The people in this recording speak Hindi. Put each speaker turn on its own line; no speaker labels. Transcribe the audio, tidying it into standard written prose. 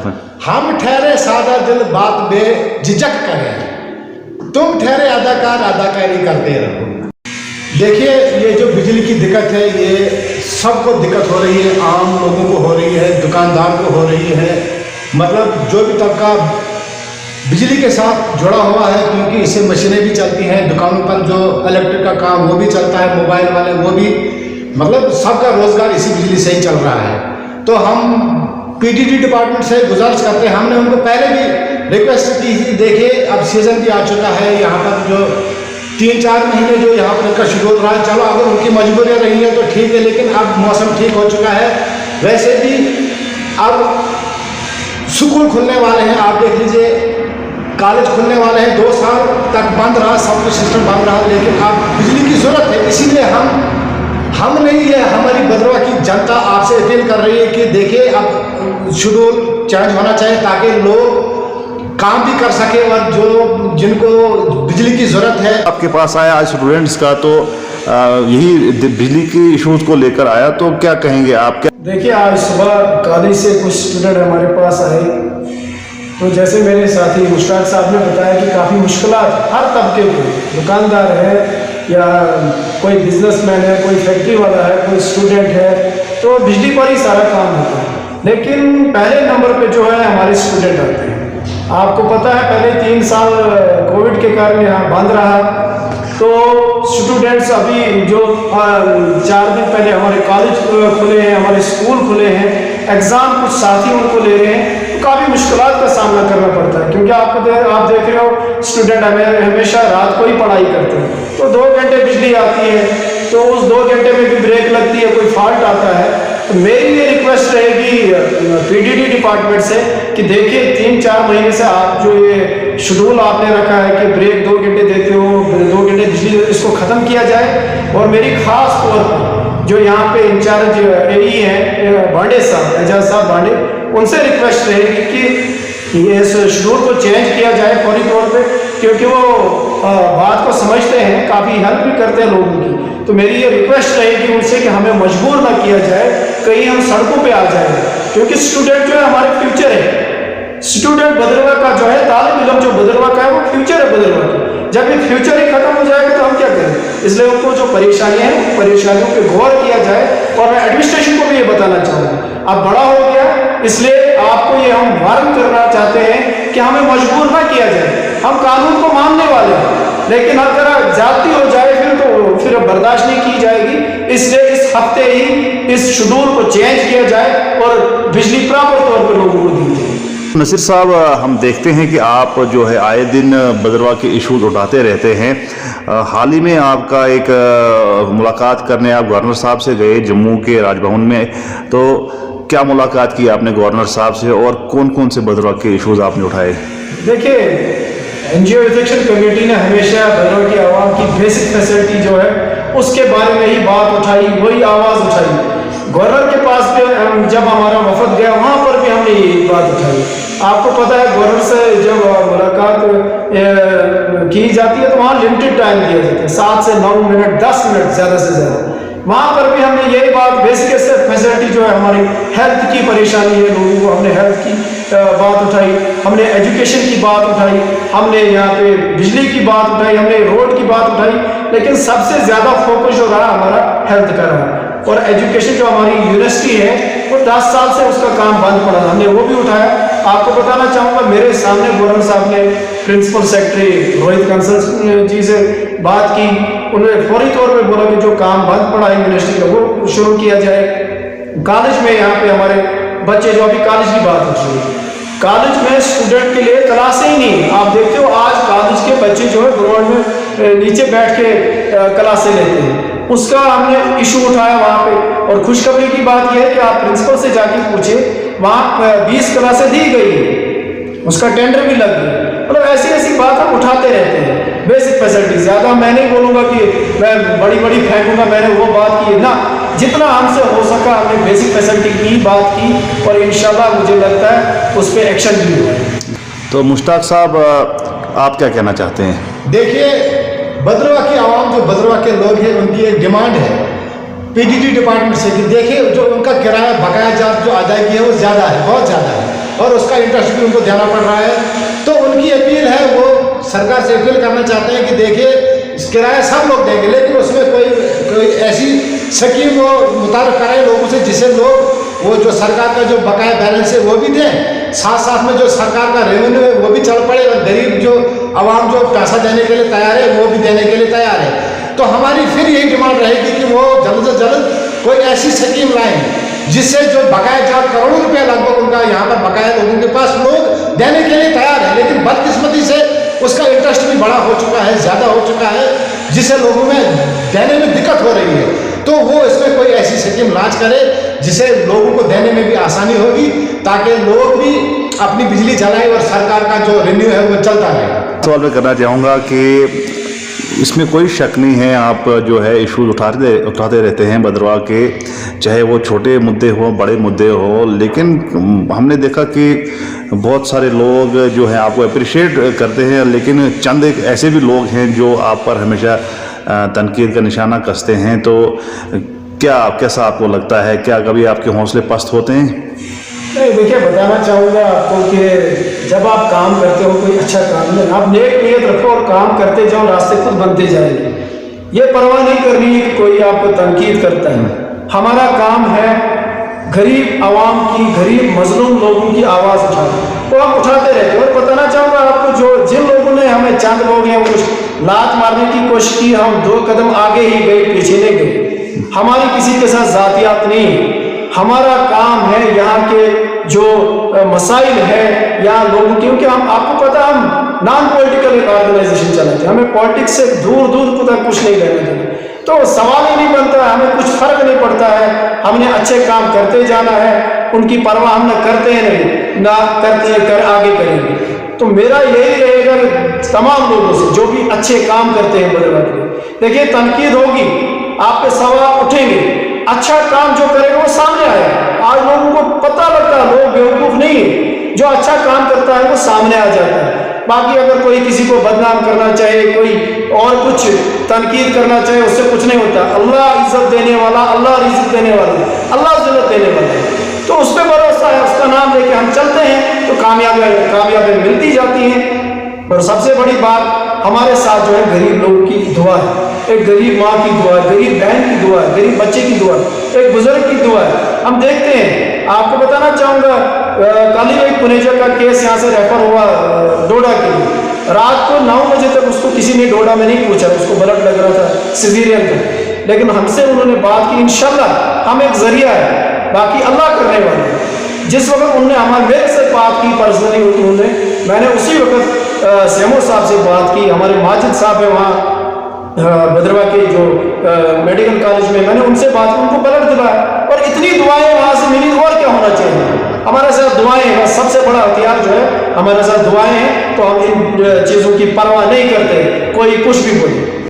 उसमें?
हम ठहरे सादा दिल बात बेझिझक करें, तुम ठहरे अदाकार अदाकारी करते रहो। देखिए, ये जो बिजली की दिक्कत है ये सबको दिक्कत हो रही है, आम लोगों को हो रही है, दुकानदार को हो रही है, मतलब जो भी तबका बिजली के साथ जुड़ा हुआ है, क्योंकि इससे मशीनें भी चलती हैं, दुकानों पर जो इलेक्ट्रिक का काम वो भी चलता है, मोबाइल वाले वो भी, मतलब सबका रोजगार इसी बिजली से ही चल रहा है। तो हम पीडीडी डिपार्टमेंट से गुजारिश करते हैं, हमने उनको पहले भी रिक्वेस्ट की थी, देखिए अब सीज़न भी आ चुका है, यहाँ पर जो 3-4 महीने जो यहाँ पर इनका शेड्यूल रहा है, चलो अगर उनकी मजबूरियाँ रही हैं तो ठीक है, लेकिन अब मौसम ठीक हो चुका है। वैसे भी अब स्कूल खुलने वाले हैं, आप देख लीजिए, कॉलेज खुलने वाले हैं, 2 साल तक बंद रहा, सब कुछ सिस्टम बंद रहा, लेकिन अब बिजली की ज़रूरत है। इसीलिए हम नहीं है, हमारी भद्रवाह की जनता आपसे अपील कर रही है कि देखिए अब शेड्यूल चेंज होना चाहिए ताकि लोग काम भी कर सके और जो जिनको बिजली की ज़रूरत है।
आपके पास आया आज स्टूडेंट्स का, तो यही बिजली की इशूज़ को लेकर आया, तो क्या कहेंगे आप? क्या
देखिए, आज सुबह कॉलेज से कुछ स्टूडेंट हमारे पास आए, तो जैसे मेरे साथी मुश्ताक साहब ने बताया कि काफ़ी मुश्किलात हर तबके को, दुकानदार है या कोई बिजनेसमैन है, कोई फैक्ट्री वाला है, कोई स्टूडेंट है, तो बिजली पर ही सारा काम होता है। लेकिन पहले नंबर पे जो है हमारे स्टूडेंट आते हैं। आपको पता है पहले 3 साल कोविड के कारण यहाँ बंद रहा, तो स्टूडेंट्स अभी जो 4 दिन पहले हमारे कॉलेज खुले हैं, हमारे स्कूल खुले हैं, एग्ज़ाम कुछ साथी उनको ले रहे हैं, तो काफ़ी मुश्किलात का सामना करना पड़ता है, क्योंकि आप देख रहे हो स्टूडेंट हमेशा रात को ही पढ़ाई करते हैं, तो 2 घंटे बिजली आती है, तो उस 2 घंटे में भी ब्रेक लगती है, कोई फॉल्ट आता है। तो मेरी ये रिक्वेस्ट रहेगी पीडीडी डिपार्टमेंट से कि देखिए 3-4 महीने से आप जो ये शेड्यूल आपने रखा है कि ब्रेक 2 घंटे देते हो, 2 घंटे बिजली, इसको ख़त्म किया जाए। और मेरी ख़ास तौर पर जो यहाँ पे इंचार्ज एई हैं भांडे साहब, एजाज साहब भांडे, उनसे रिक्वेस्ट रहेगी कि ये शेड्यूल को चेंज किया जाए फौरी तौर पे, क्योंकि वो बात को समझते हैं, काफ़ी हेल्प भी करते हैं लोगों की। तो मेरी ये रिक्वेस्ट रहेगी उनसे कि हमें मजबूर ना किया जाए, कहीं हम सड़कों पे आ जाए, क्योंकि स्टूडेंट जो है हमारे फ्यूचर है। स्टूडेंट भद्रवाह का जो है, तालिब इल्म जो भद्रवाह का है वो फ्यूचर है भद्रवाह का। जब ये फ्यूचर ही खत्म हो जाएगा तो हम क्या करें? इसलिए उनको जो परेशानियाँ हैं, परेशानियों पे गौर किया जाए। और मैं एडमिनिस्ट्रेशन को भी ये बताना चाहूँगा, अब बड़ा हो गया, इसलिए आपको ये हम वार्न करना चाहते हैं कि हमें मजबूर ना किया जाए। हम कानून को मानने वाले हैं, लेकिन अगर ज्यादती हो जाए फिर बर्दाश्त नहीं की जाएगी। इसलिए इस हफ्ते ही इस शेड्यूल को चेंज किया जाए और बिजली प्रॉपर तौर पर लोगों को दी जाए।
नसीर साहब, हम देखते हैं कि आप जो है आए दिन भद्रवाह के इशूज़ उठाते रहते हैं। हाल ही में आपका एक मुलाकात करने आप गवर्नर साहब से गए जम्मू के राजभवन में, तो क्या मुलाकात की आपने गवर्नर साहब से और कौन कौन से भद्रवाह के इशूज़ आपने उठाए?
देखिए, एनजीओ इलेक्शन कमेटी ने हमेशा भद्रवाह की आवाम की बेसिक फैसिलिटी जो है उसके बारे में ही बात उठाई, वही आवाज़ उठाई। गवर्नर के पास भी जब हमारा वफद गया वहाँ पर भी हमने यही बात उठाई। आपको पता है गवर्नर से जब मुलाकात की जाती है तो वहाँ लिमिटेड टाइम दिया जाता है, 7 से 9 मिनट, 10 मिनट ज़्यादा से ज़्यादा। वहाँ पर भी हमने यही बात, बेसिक फैसिलिटी जो है हमारी हेल्थ की परेशानी है लोगों को, हमने हेल्थ की बात उठाई, हमने एजुकेशन की बात उठाई, हमने यहाँ पे बिजली की बात उठाई, हमने रोड की बात उठाई, लेकिन सबसे ज़्यादा फोकस जो रहा हमारा हेल्थ का रहा। और एजुकेशन जो हमारी यूनिवर्सिटी है वो 10 साल से उसका काम बंद पड़ा था, हमने वो भी उठाया। आपको बताना चाहूँगा, मेरे सामने गवर्नर साहब ने प्रिंसिपल सेक्रेटरी रोहित कंसल जी से बात की, उन्होंने फौरी तौर पे बोला कि जो काम बंद पड़ा है यूनिवर्सिटी का वो शुरू किया जाए। कॉलेज में यहाँ पे हमारे बच्चे जो, अभी कॉलेज की बात उठ रही है, कॉलेज में स्टूडेंट के लिए क्लासें ही नहीं। आप देखते हो आज कॉलेज के बच्चे जो है ग्राउंड में नीचे बैठ के क्लासें लेते हैं, उसका हमने इशू उठाया वहाँ पे। और खुशखबरी की बात यह है कि आप प्रिंसिपल से जाके पूछे, वहाँ 20 क्लासें दी गई है, उसका टेंडर भी लग गया। मतलब ऐसी बात हम उठाते रहते हैं। बेसिक फैसिलिटी ज़्यादा मैं नहीं बोलूँगा कि मैं बड़ी फेंकूँगा, मैंने वो बात की ना, जितना हमसे हो सका हमने बेसिक फैसिलिटी की बात की, और इंशाल्लाह मुझे लगता है उस पर एक्शन भी हुआ।
तो मुश्ताक साहब, आप क्या कहना चाहते हैं?
देखिए, भद्रवाह की आवाम, जो भद्रवाह के लोग हैं, उनकी एक डिमांड है पीडीडी डिपार्टमेंट से कि देखिए जो उनका किराया बकाया चार्ज जो अदायगी है वो ज़्यादा है, बहुत ज़्यादा है। और उसका इंटरेस्ट भी उनको देना पड़ रहा है। तो उनकी अपील है, वो सरकार से अपील करना चाहते हैं कि देखिए किराया सब लोग देंगे, लेकिन उसमें कोई ऐसी स्कीम वो मुताबिक कराए लोगों से जिससे लोग वो जो सरकार का जो बकाया बैलेंस है वो भी दें, साथ साथ में जो सरकार का रेवेन्यू है वो भी चल पड़े, और गरीब जो आवाम जो पैसा देने के लिए तैयार है वो भी देने के लिए तैयार है। तो हमारी फिर यही डिमांड रहेगी कि वो जल्द से जल्द कोई ऐसी स्कीम लाएं जिससे जो बकाया जो करोड़ों रुपया लगभग उनका यहाँ पर बकाया लोगों के पास लोग देने के लिए तैयार है, लेकिन बदकिस्मती से उसका इंटरेस्ट भी बड़ा हो चुका है, ज़्यादा हो चुका है, जिससे लोगों में देने में दिक्कत हो रही है। तो वो इसमें कोई ऐसी स्कीम लॉन्च करे जिससे लोगों को देने में भी आसानी होगी, ताकि लोग भी अपनी बिजली जलाएं और सरकार का जो रेवेन्यू है वो चलता रहे।
सवाल मैं करना चाहूँगा कि इसमें कोई शक नहीं है, आप जो है इशूज़ उठाते रहते हैं भद्रवाह के, चाहे वो छोटे मुद्दे हो बड़े मुद्दे हो, लेकिन हमने देखा कि बहुत सारे लोग जो है आपको अप्रिशिएट करते हैं, लेकिन चंद एक ऐसे भी लोग हैं जो आप पर हमेशा तनकीद का निशाना कसते हैं। तो कैसा आपको लगता है, क्या कभी आपके हौसले पस्त होते हैं?
नहीं, देखिए बताना चाहूँगा आपको कि जब आप काम करते हो कोई अच्छा काम में आप नेक नीयत रखो और काम करते जाओ, रास्ते खुद बनते जाएंगे। ये परवाह नहीं करनी है कि कोई आपको तनकीद करता है। हमारा काम है गरीब आवाम की, गरीब मजलूम लोगों की आवाज़ उठाना, वो हम उठाते रहते हैं। और बताना चाहूँगा आपको, जो जिन लोगों ने हमें चंद लोग हैं वो लात मारने की कोशिश की, हम 2 कदम आगे ही गए, पीछे नहीं गए। हमारी किसी के साथ जातियात नहीं है। हमारा काम है यहाँ के जो मसाइल है यहाँ लोगों, क्योंकि हम आपको पता हम नॉन पॉलिटिकल ऑर्गेनाइजेशन चलाते हैं, हमें पॉलिटिक्स से दूर दूर कुछ नहीं लेना देना। तो सवाल ही नहीं बनता है, हमें कुछ फर्क नहीं पड़ता है, हमने अच्छे काम करते जाना है, उनकी परवाह हम न करते हैं नहीं ना करते हैं, कर आगे करेंगे। तो मेरा यही रहेगा तमाम लोगों से जो भी अच्छे काम करते हैं भद्रवाह के लिए। देखिए तनकीद होगी, आप पे सवाल उठेंगे, अच्छा काम जो करेगा वो सामने आएगा। आज लोगों को पता लगता है, लोग बेवकूफ नहीं है, जो अच्छा काम करता है वो सामने आ जाता है। बाकी अगर कोई किसी को बदनाम करना चाहे, कोई और कुछ तनकीद करना चाहे, उससे कुछ नहीं होता। अल्लाह इज्जत देने वाला, अल्लाह रिज़्क़ देने वाला, अल्लाह जिल्लत देने वाला है, तो उस पर भरोसा है, उसका नाम लेके हम चलते हैं तो कामयाबी मिलती जाती हैं। और सबसे बड़ी बात हमारे साथ जो है गरीब लोगों की दुआ है, एक गरीब माँ की दुआ है, गरीब बहन की दुआ है, गरीब बच्चे की दुआ है, एक बुजुर्ग की दुआ है। हम देखते हैं, आपको बताना चाहूँगा, कल ही एक पुनेजा का केस यहाँ से रेफर हुआ डोडा के लिए। रात को 9 बजे तक उसको किसी ने डोडा में नहीं पूछा, उसको ब्लड लग रहा था, सिजेरियन था, लेकिन हमसे उन्होंने बात की। इंशाल्लाह हम एक जरिया है, बाकी अल्लाह करने वाले हैं। जिस वक्त उन्होंने मेरे से बात की पर्सनली, उन्होंने मैंने उसी वक्त सेमो साहब से बात की, हमारे माजिद साहब है वहाँ भद्रवाह के जो मेडिकल कॉलेज में, मैंने उनसे बात की, उनको ब्लड दिलाया, और इतनी दुआएं वहाँ से मिली। और क्या होना चाहिए, हमारे साथ दुआएं हैं, सबसे बड़ा हथियार जो है हमारे साथ दुआएं हैं। तो हम इन चीज़ों की परवाह नहीं करते, कोई कुछ भी बोले।